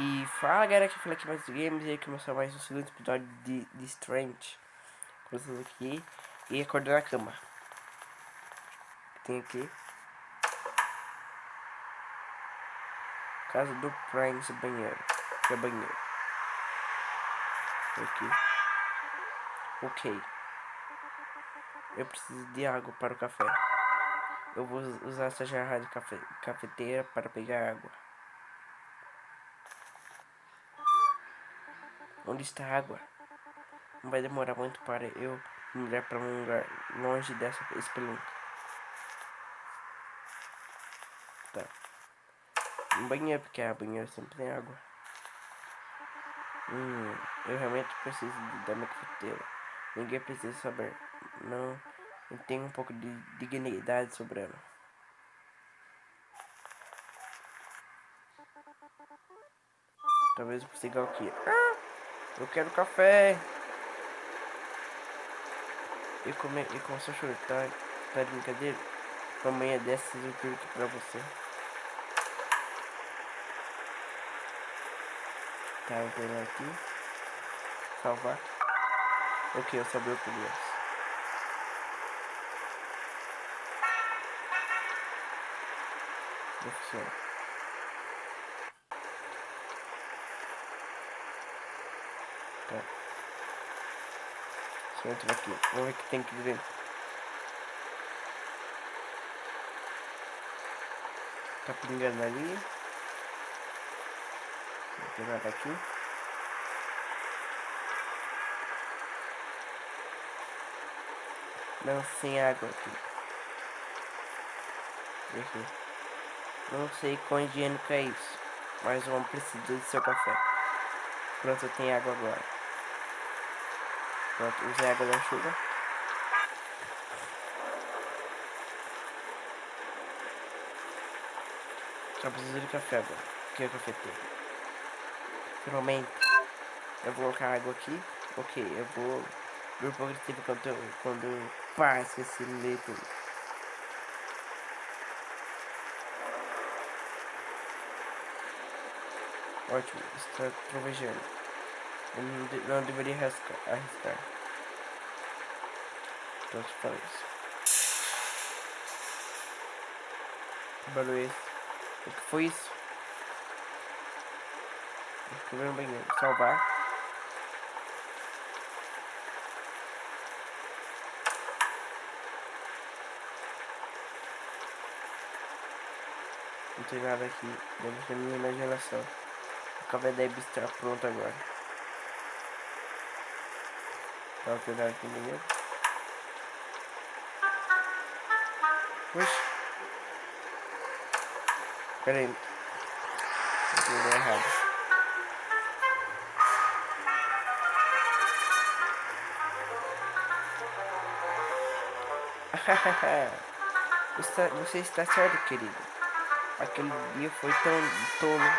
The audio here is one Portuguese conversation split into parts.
E fala galera, que fala aqui mais games, e aí começou mais um segundo episódio de Distraint. Começando aqui e acordando na cama. Tem aqui casa do Pais, banheiro. Que é banheiro. Aqui. Ok. Eu preciso de água para o café. Eu vou usar essa jarra de cafeteira para pegar água. Onde está a água? Não vai demorar muito para eu mudar para um lugar longe dessa espelunca. Tá. Um banheiro, porque a banheira sempre tem água. Eu realmente preciso da minha cafeteira. Ninguém precisa saber. Não, eu tenho um pouco de dignidade sobrando. Talvez eu consiga aqui. Eu quero café. E começou a chorar. Tá de brincadeira? Amanhã dessas eu juro aqui pra você. Tá, eu vou lá aqui. Salvar. Ok, eu salvei o primeiro. Não funciona. Tá. Deixa eu entrar aqui. Vamos ver o que tem aqui dentro. Tá pingando ali. Não tem nada aqui. Não, sem água aqui. Aqui. Não sei quão higiênico é isso, mas o homem precisa do seu café. Pronto, eu tenho água agora. Pronto, usei água da chuva. Só preciso de café agora. Aqui é o cafeteiro. Finalmente, eu vou colocar água aqui. Ok, eu vou ver um pouco de tempo quando pá, esqueci de ler tudo. Ótimo, está trovejando. Eu não deveria arriscar. Então, se fala isso. Que barulho é esse? O que foi isso? Eu fico vendo banheiro. Salvar. Não tem nada aqui. Deve ser minha imaginação. O café deve estar pronto agora. Dá uma cuidado com o banheiro. Oxi. Pera aí. Não errado. Você está certo, querido. Aquele dia foi tão tolo.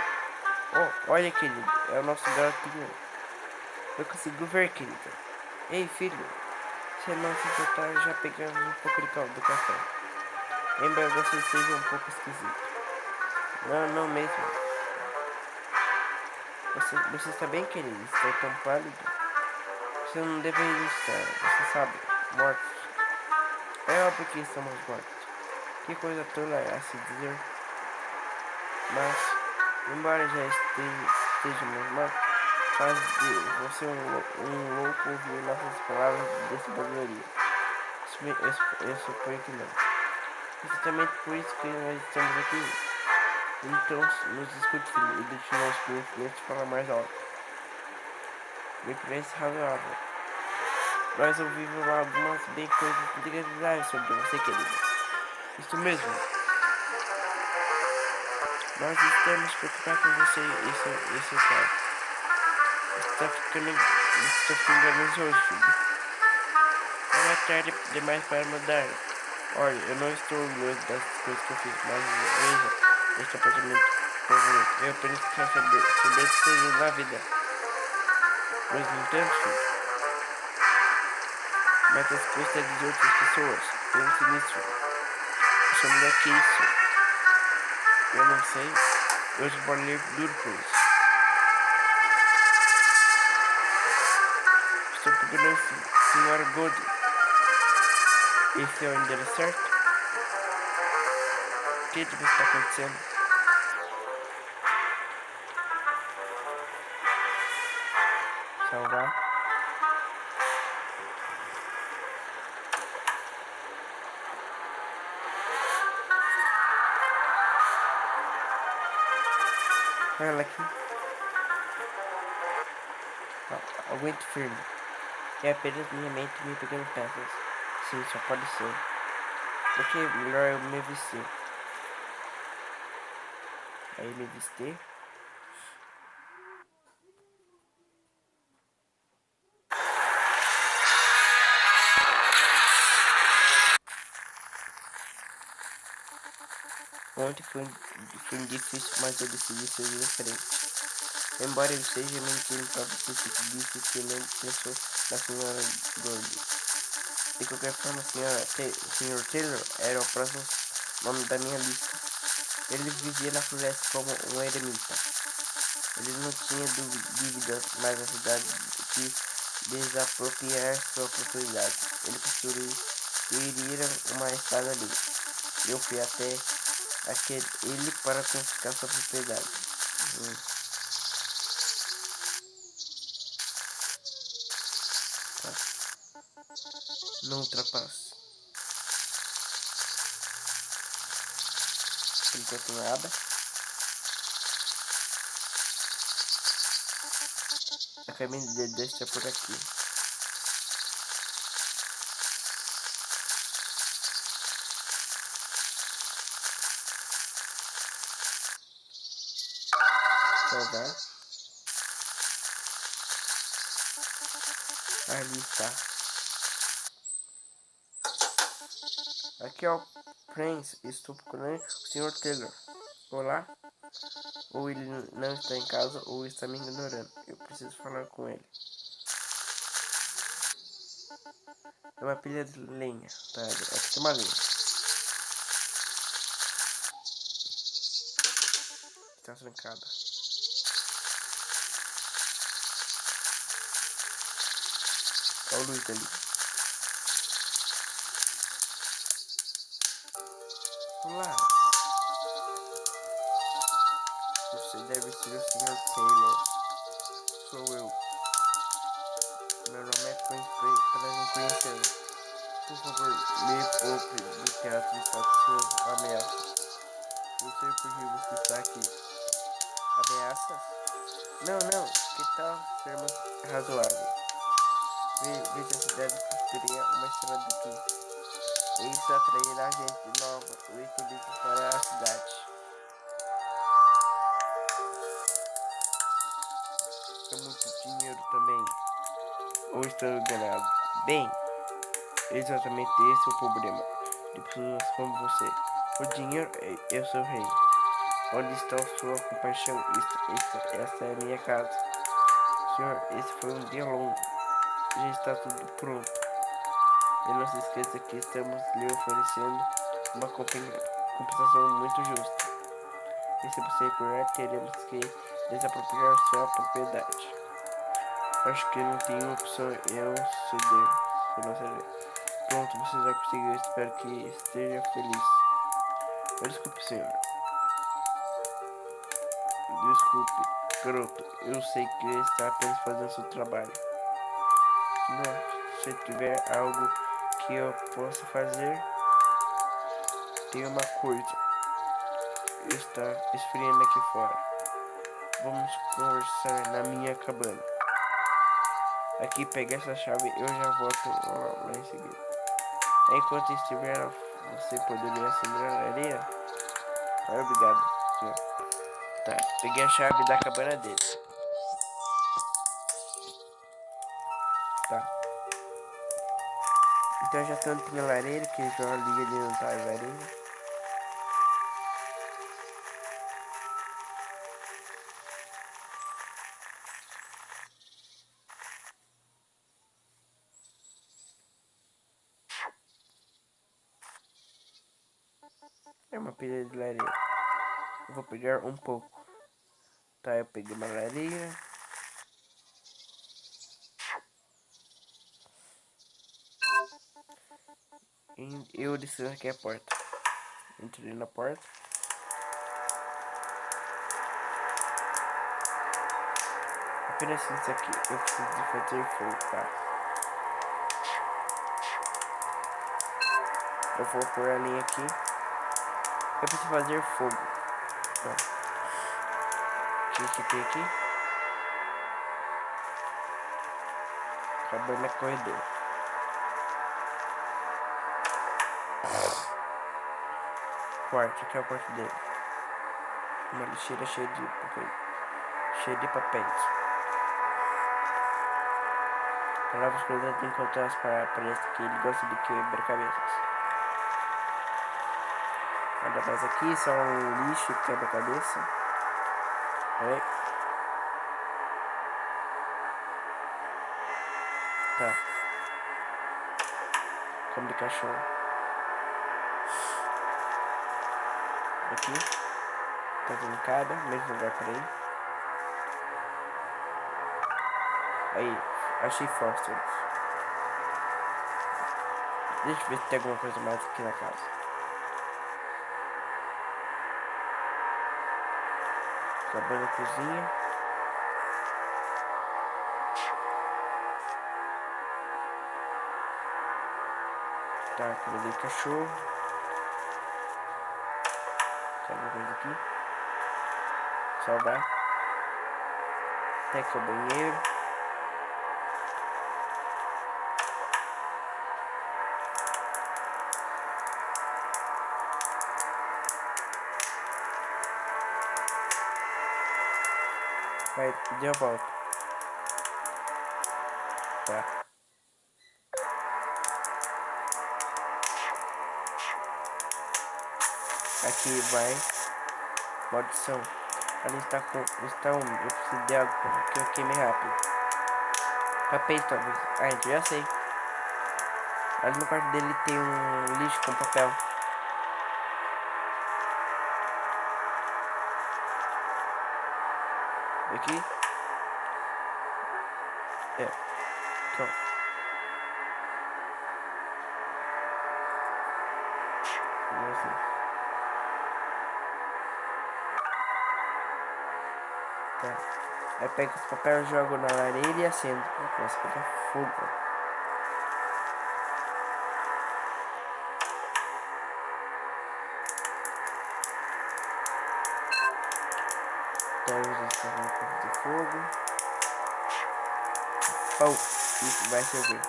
Oh, olha, querido. É o nosso garotinho. Eu consigo ver, querida. Ei, filho. Se não se importar, já pegamos um pouco de caldo do café. Embora você seja um pouco esquisito. Não mesmo. Você está bem, querido? Está tão pálido. Você não deveria estar, você sabe, mortos. É óbvio que estamos mortos. Que coisa tola é a se dizer. Mas, embora já estejamos mortos, faz de você um louco ouvir nossas palavras desse bagulho. Eu suponho que não. Exatamente por isso que nós estamos aqui. Então, nos escute, filho, e deixe nosso conhecimento falar mais alto. Me parece razoável. Nós ouvimos algumas bem coisas interessantes sobre você, querido. Isso mesmo. Nós estamos preocupados com você, isso tá. Está ficando ansioso, filho. Não é tarde demais para mudar. Olha, eu não estou orgulhoso das coisas que eu fiz, mas veja este apartamento favorito. Eu apenas quero saber se seja na vida. Mas no entanto, filho, mas as custas de outras pessoas. Pense nisso. Essa mulher que isso? Eu não sei. Eu trabalhei duro por isso. segurança, senhora Gold. Esse é o endereço certo? O que está acontecendo? Salvar. Ela aqui. Aguente firme. É apenas minha mente me pegando peças. Sim, só pode ser. Porque é melhor eu me vestir. Aí me vestir. Ontem foi difícil, mas eu decidi ser diferente. Embora eu esteja mentindo para você, se disse que não pensou na senhora Gold. De qualquer forma, o senhor Taylor era o próximo nome da minha lista. Ele vivia na floresta como um eremita. Ele não tinha dúvida, mas a cidade quis desapropriar sua propriedade. Ele construíram uma espada ali. Eu fui até ele para confiscar sua propriedade. Tá. Não ultrapasse. Por enquanto nada. A caminho de deixa por aqui. Salvar. Ali está. Aqui é o Prince. Estou procurando o Sr. Taylor. Olá. Ou ele não está em casa ou está me ignorando. Eu preciso falar com ele. É uma pilha de lenha. Tá, aqui tem uma lenha. Está trancada. Olha o luz ali. Olá. Você deve ser o Sr. Taylor. Sou eu. Meu nome é Pais, prazer conhecê-lo. Por favor, me poupe do teatro e faça suas ameaças. Não sei por que você está aqui. Ameaças? Não. Que tal sermos razoáveis? Veja a cidade que teria uma estrada daqui. Isso atrairá gente nova e turistas para a cidade. É muito dinheiro também. Ou estou enganado? Bem, exatamente esse é o problema de pessoas como você. O dinheiro é o seu rei. Onde está sua compaixão? Esta é a minha casa. Senhor, esse foi um dia longo. Já está tudo pronto. E não se esqueça que estamos lhe oferecendo uma compensação muito justa. E se você recordar, teremos que desapropriar sua propriedade. Acho que não tem opção em ceder. Se não ceder. Pronto, você já conseguiu. Espero que esteja feliz. Desculpe, senhor. Desculpe, garoto. Eu sei que está apenas fazendo seu trabalho. Senhor, se tiver algo que eu possa fazer, tem uma coisa. Está esfriando aqui fora. Vamos conversar na minha cabana. Aqui, pega essa chave, eu já volto lá em seguida. Enquanto estiver, você poderia acender a areia? Obrigado, senhor. Tá, peguei a chave da cabana dele. Tá. Então já tô na lareira, que já liga ali não tá a lareira. É uma pilha de lareira. Eu vou pegar um pouco. Tá, eu peguei uma lareira. Eu decido aqui a porta. Entrei na porta. Apenas isso aqui. Eu preciso de fazer fogo, tá? Eu vou pôr a linha aqui. Eu preciso fazer fogo. Ó. O que tem aqui? Cabana corredor. Quarto, aqui é o quarto dele. Uma lixeira cheia de papéis. Palavras cruzadas encontradas para parece que ele gosta de quebra-cabeças. Nada mais aqui, só um lixo quebra-cabeça. Tá. Como de cachorro. Aqui. Tá trancada, mesmo lugar pra ir. Aí, achei fósforos. Deixa eu ver se tem alguma coisa mais aqui na casa. Cabana cozinha. Tá, aquele cachorro. Tem alguma coisa aqui? Salvar. Tem aqui o banheiro. Vai, deu a volta. Tá. Aqui vai. Maldição. Ali está úmido. Eu preciso de água porque eu queimei rápido. Papéis talvez. Ah, então já sei. Ali no quarto dele tem um lixo com papel. Aqui. Então. Assim. Tá. Aí pega esse papel, jogo na lareira e acendo. Começa a pegar fogo. Então usa esse de fogo. Oh, isso vai servir.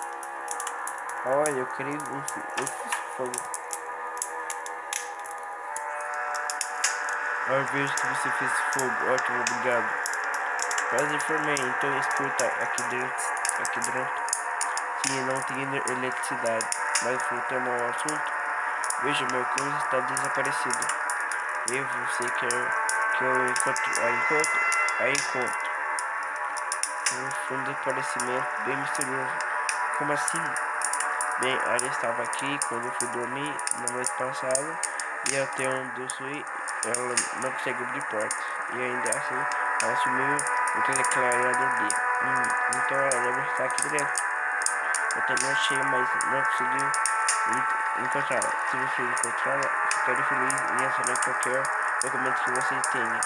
Olha, eu criei eu fiz fogo. Eu vejo que você fez fogo. Ótimo, obrigado. Quase informei, então escuta aqui dentro. Que não tem eletricidade. Mas voltando ao assunto. Veja, meu cão está desaparecido. Você quer que eu a encontro. Um fundo de parecimento bem misterioso. Como assim? Bem, ela estava aqui quando eu fui dormir na noite passada. E até onde eu fui, ela não consegue abrir portas. E ainda assim, ela sumiu no clarear do dia. Então ela deve estar aqui dentro. Eu também achei, mas não consegui encontrá-la. Se você encontrá-la, ficarei feliz em assinar qualquer documento que você tenha.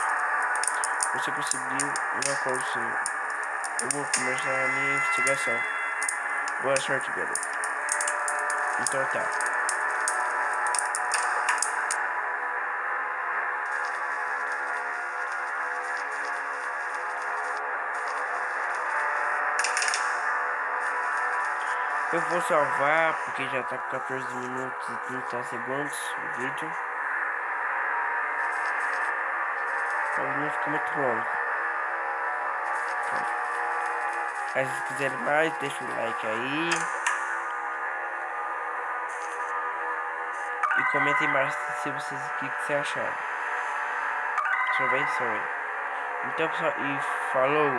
Você conseguiu um acordo, sim. Eu vou começar a minha investigação. Boa sorte, garoto. Então tá. Eu vou salvar porque já tá com 14 minutos e 30 segundos o vídeo. Então não fica muito longo. Mas se quiserem mais, deixa o like aí. E comentem embaixo se vocês o que vocês acharam. Só vem. Então pessoal, e falou!